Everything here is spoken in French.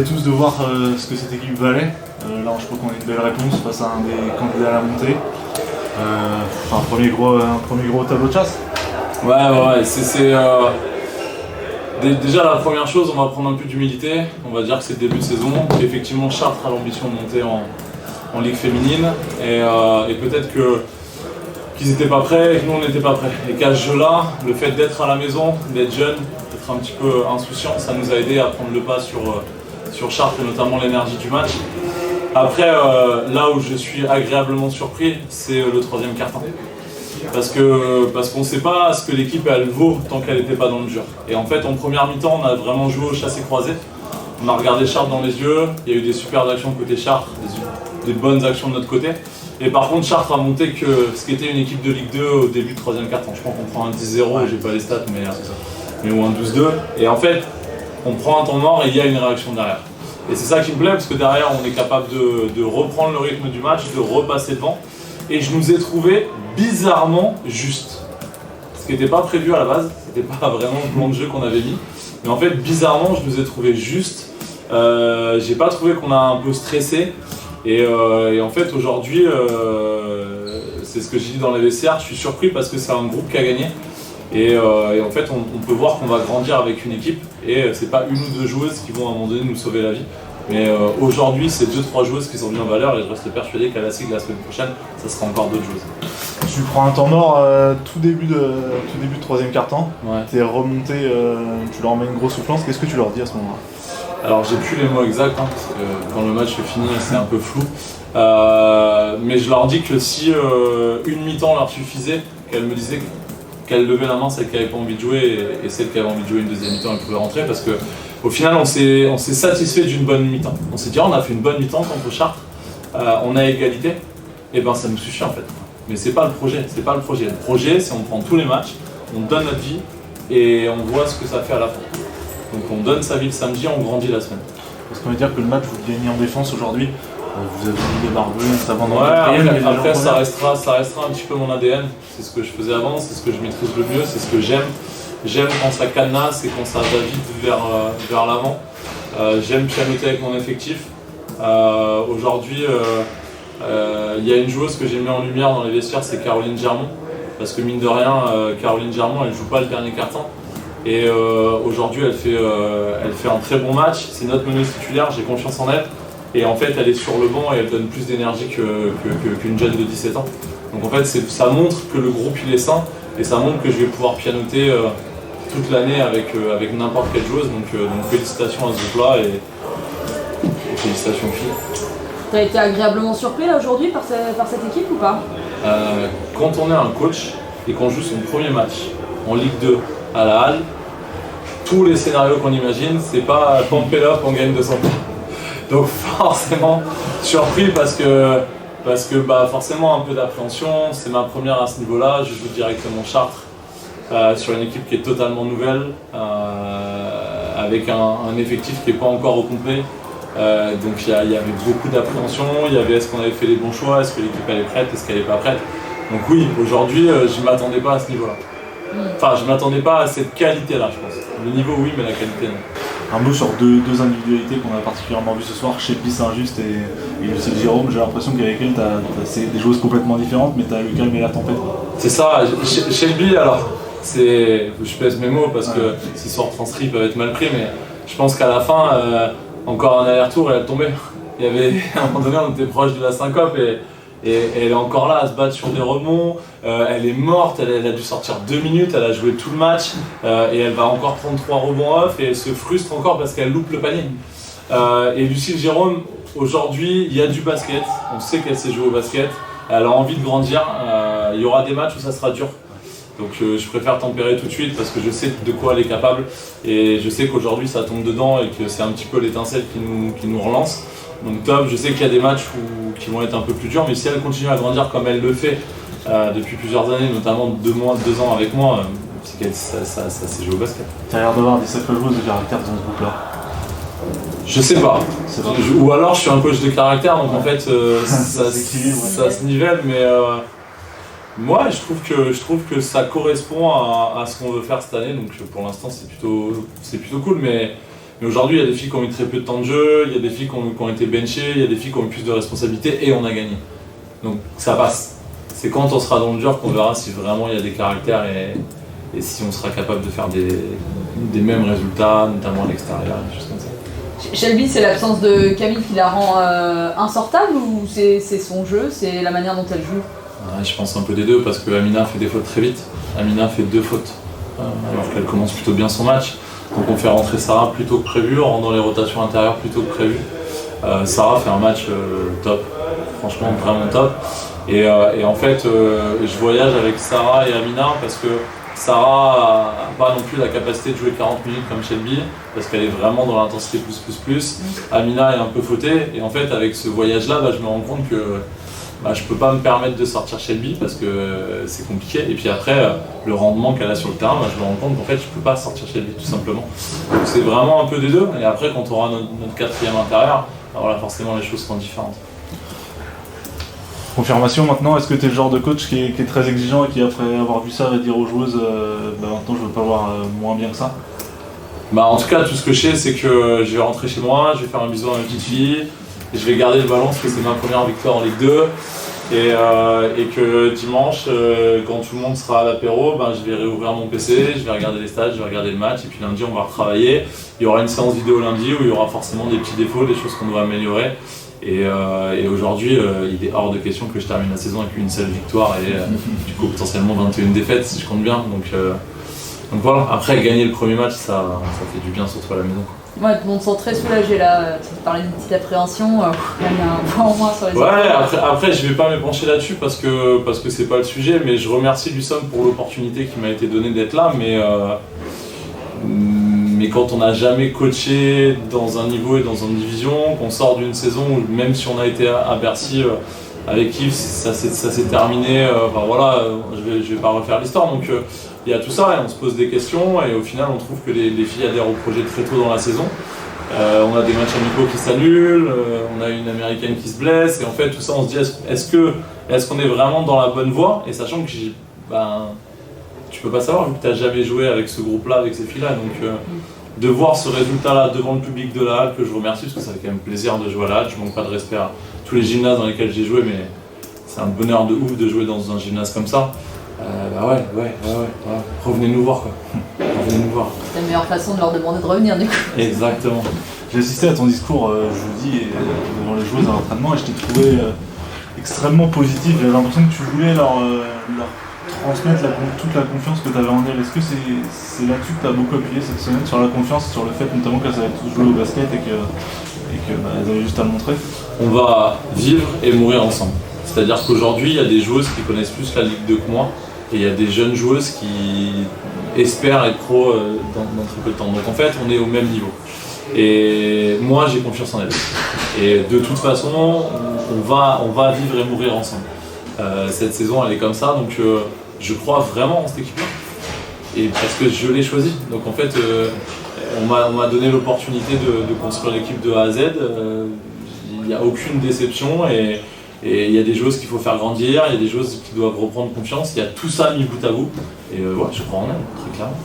attendait tous de voir ce que cette équipe valait. Là, je crois qu'on a une belle réponse face à un des candidats à la montée. Un premier gros tableau de chasse. Ouais, déjà la première chose, on va prendre un peu d'humilité. On va dire que c'est le début de saison. Effectivement, Chartres a l'ambition de monter en Ligue féminine. Et peut-être qu'ils n'étaient pas prêts et que nous on n'était pas prêts. Et qu'à ce jeu-là, le fait d'être à la maison, d'être jeune, d'être un petit peu insouciant, ça nous a aidé à prendre le pas sur Chartres et notamment l'énergie du match. Après, là où je suis agréablement surpris, c'est le troisième quart-temps. Parce qu'on ne sait pas ce que l'équipe elle vaut tant qu'elle n'était pas dans le dur. Et en fait, en première mi-temps, on a vraiment joué au chassé-croisé. On a regardé Chartres dans les yeux, il y a eu des super actions côté Chartres, des bonnes actions de notre côté. Et par contre, Chartres a monté que ce qui était une équipe de Ligue 2 au début de troisième quart-temps. Je crois qu'on prend un 10-0, j'ai pas les stats, mais ou un 12-2. Et en fait, on prend un temps mort et il y a une réaction derrière. Et c'est ça qui me plaît, parce que derrière, on est capable de reprendre le rythme du match, de repasser devant. Et je nous ai trouvé bizarrement juste. Ce qui n'était pas prévu à la base, c'était pas vraiment le plan de jeu qu'on avait mis. Mais en fait, bizarrement, je nous ai trouvé juste. J'ai pas trouvé qu'on a un peu stressé. Et en fait, aujourd'hui, c'est ce que j'ai dit dans les vestiaires, je suis surpris parce que c'est un groupe qui a gagné. Et en fait, on peut voir qu'on va grandir avec une équipe. Et c'est pas une ou deux joueuses qui vont à un moment donné nous sauver la vie. Mais aujourd'hui, c'est 2-3 joueuses qui sont mises en valeur et je reste persuadé qu'à la SIG la semaine prochaine, ça sera encore d'autres joueuses. Tu prends un temps mort tout début de troisième quart-temps. Ouais. Tu es remonté, tu leur mets une grosse soufflance. Qu'est-ce que tu leur dis à ce moment-là? Alors j'ai plus les mots exacts, parce que quand le match est fini, c'est un peu flou. Mais je leur dis que si une mi-temps leur suffisait, qu'elles me disaient qu'elles levaient la main, celle qui n'avait pas envie de jouer, et celle qui avait envie de jouer une deuxième mi-temps, elle pouvait rentrer, parce que au final, on s'est satisfait d'une bonne mi-temps. On s'est dit, on a fait une bonne mi-temps contre Chartres, on a égalité, et ben ça nous suffit en fait. Mais c'est pas le projet, c'est pas le projet. Le projet, c'est on prend tous les matchs, on donne notre vie, et on voit ce que ça fait à la fin. Donc on donne sa vie le samedi, on grandit la semaine. Parce qu'on veut dire que le match, vous le gagnez en défense aujourd'hui. Vous avez mis des barbelés, notamment dans après ça restera un petit peu mon ADN. C'est ce que je faisais avant, c'est ce que je maîtrise le mieux, c'est ce que j'aime. J'aime quand ça cadenasse et quand ça va vite vers l'avant. J'aime pianoter avec mon effectif. Aujourd'hui, il y a une joueuse que j'ai mis en lumière dans les vestiaires, c'est Caroline Germont. Parce que mine de rien, Caroline Germont, elle joue pas le dernier quart-temps. Et aujourd'hui, elle fait un très bon match. C'est notre meneuse titulaire, j'ai confiance en elle. Et en fait, elle est sur le banc et elle donne plus d'énergie qu'une jeune de 17 ans. Donc en fait, ça montre que le groupe il est sain et ça montre que je vais pouvoir pianoter toute l'année avec n'importe quelle joueuse. Donc félicitations à ce groupe-là et félicitations aux filles. T'as été agréablement surpris là aujourd'hui par cette équipe ou pas? Quand on est un coach et qu'on joue son premier match en Ligue 2 à la Halle, tous les scénarios qu'on imagine, c'est pas pump it up, on gagne 200 points. Donc forcément surpris parce que forcément un peu d'appréhension, c'est ma première à ce niveau-là, je joue directement Chartres sur une équipe qui est totalement nouvelle, avec un effectif qui n'est pas encore au complet. Donc il y avait beaucoup d'appréhension, il y avait est-ce qu'on avait fait les bons choix, est-ce que l'équipe elle est prête, est-ce qu'elle n'est pas prête. Donc oui, aujourd'hui je ne m'attendais pas à ce niveau-là. Enfin, je ne m'attendais pas à cette qualité-là, je pense. Le niveau, oui, mais la qualité, non. Un mot sur deux individualités qu'on a particulièrement vues ce soir, Shelby Saint-Just et Lucille Jérôme. J'ai l'impression qu'avec elle, c'est des joueuses complètement différentes, mais tu as le calme et la tempête. C'est ça. Shelby, alors, je pèse mes mots parce que s'ils sont retranscrits, ils peuvent être mal pris, mais je pense qu'à la fin, encore un aller-retour et elle tombait. Il y avait, à un moment donné, on était proche de la syncope et elle est encore là à se battre sur des rebonds, elle est morte, elle a dû sortir 2 minutes, elle a joué tout le match et elle va encore prendre 3 rebonds off et elle se frustre encore parce qu'elle loupe le panier. Et Lucille Jérôme, aujourd'hui, il y a du basket, on sait qu'elle sait jouer au basket, elle a envie de grandir, il y aura des matchs où ça sera dur. Donc je préfère tempérer tout de suite parce que je sais de quoi elle est capable et je sais qu'aujourd'hui ça tombe dedans et que c'est un petit peu l'étincelle qui nous relance. Donc top, je sais qu'il y a des matchs qui vont être un peu plus durs, mais si elle continue à grandir comme elle le fait depuis plusieurs années, notamment 2 ans avec moi, c'est qu'elle ça s'est joué au basket. Tu as l'air d'avoir des sacrées joueuses de caractère dans ce groupe-là. Je sais pas. Ou alors je suis un coach de caractère, donc en fait ça se nivelle, mais moi je trouve que ça correspond à ce qu'on veut faire cette année, donc pour l'instant c'est plutôt cool, mais Mais aujourd'hui, il y a des filles qui ont eu très peu de temps de jeu, il y a des filles qui ont été benchées, il y a des filles qui ont eu plus de responsabilités et on a gagné. Donc ça passe. C'est quand on sera dans le dur qu'on verra si vraiment il y a des caractères et si on sera capable de faire des mêmes résultats, notamment à l'extérieur, des choses comme ça. Shelby, c'est l'absence de Camille qui la rend insortable ou c'est son jeu, c'est la manière dont elle joue? Ouais, je pense un peu des deux parce que Amina fait des fautes très vite. Amina fait 2 fautes alors qu'elle commence plutôt bien son match. Donc on fait rentrer Sarah plus tôt que prévu, on rentre dans les rotations intérieures plus tôt que prévu. Sarah fait un match top, franchement vraiment top. Et en fait, je voyage avec Sarah et Amina parce que Sarah n'a pas non plus la capacité de jouer 40 minutes comme Shelby parce qu'elle est vraiment dans l'intensité plus. Amina est un peu fautée et en fait avec ce voyage-là, je me rends compte que je peux pas me permettre de sortir Shelby parce que c'est compliqué. Et puis après, le rendement qu'elle a sur le terrain, je me rends compte qu'en fait je peux pas sortir Shelby tout simplement. Donc c'est vraiment un peu des deux. Et après quand on aura notre 4e intérieur, voilà, forcément les choses seront différentes. Confirmation maintenant, est-ce que tu es le genre de coach qui est très exigeant et qui après avoir vu ça va dire aux joueuses maintenant je veux pas voir moins bien que ça? En tout cas tout ce que je sais c'est que je vais rentrer chez moi, je vais faire un bisou à ma petite fille, et je vais garder le ballon parce que c'est ma première victoire en Ligue 2 et que dimanche quand tout le monde sera à l'apéro, je vais réouvrir mon PC, je vais regarder les stats, je vais regarder le match et puis lundi on va retravailler. Il y aura une séance vidéo lundi où il y aura forcément des petits défauts, des choses qu'on doit améliorer. Et aujourd'hui, il est hors de question que je termine la saison avec une seule victoire et du coup potentiellement 21 défaites si je compte bien. Donc voilà, après gagner le premier match, ça fait du bien surtout à la maison. Ouais, tout le monde se sent très soulagé là, tu parlais d'une petite appréhension, il y a un point en moins sur les épaules. Après je vais pas m'épancher là-dessus parce que c'est pas le sujet, mais je remercie Luçon pour l'opportunité qui m'a été donnée d'être là, mais quand on n'a jamais coaché dans un niveau et dans une division, qu'on sort d'une saison où même si on a été à Bercy avec Yves, ça s'est terminé, je vais pas refaire l'histoire, donc il y a tout ça et on se pose des questions et au final on trouve que les filles adhèrent au projet très tôt dans la saison. On a des matchs amicaux qui s'annulent, on a une américaine qui se blesse et en fait tout ça on se dit est-ce qu'on est vraiment dans la bonne voie, et sachant que tu peux pas savoir vu que tu n'as jamais joué avec ce groupe-là, avec ces filles-là. Donc de voir ce résultat-là devant le public de la Halle, que je remercie parce que ça fait quand même plaisir de jouer à la Halle. Je manque pas de respect à tous les gymnases dans lesquels j'ai joué, mais c'est un bonheur de ouf de jouer dans un gymnase comme ça. Revenez nous voir quoi. Revenez nous voir. C'est la meilleure façon de leur demander de revenir du coup. Exactement. J'ai assisté à ton discours jeudi devant les joueuses à l'entraînement et je t'ai trouvé extrêmement positif. J'avais l'impression que tu voulais leur transmettre toute la confiance que tu avais en elles. Est-ce que c'est là-dessus que tu as beaucoup appuyé cette semaine, sur la confiance, sur le fait notamment qu'elles avaient tous joué au basket et qu'elles avaient juste à le montrer? On va vivre et mourir ensemble. C'est-à-dire qu'aujourd'hui, il y a des joueuses qui connaissent plus la Ligue 2 que moi et il y a des jeunes joueuses qui espèrent être pro dans très peu de temps. Donc en fait, on est au même niveau. Et moi, j'ai confiance en elles. Et de toute façon, on va vivre et mourir ensemble. Cette saison, elle est comme ça, donc je crois vraiment en cette équipe-là. Et parce que je l'ai choisie. Donc en fait, on m'a donné l'opportunité de construire l'équipe de A à Z. Il n'y a aucune déception et il y a des joueuses qu'il faut faire grandir, il y a des joueuses qui doivent reprendre confiance. Il y a tout ça mis bout à bout. Et je crois en elles, très clairement.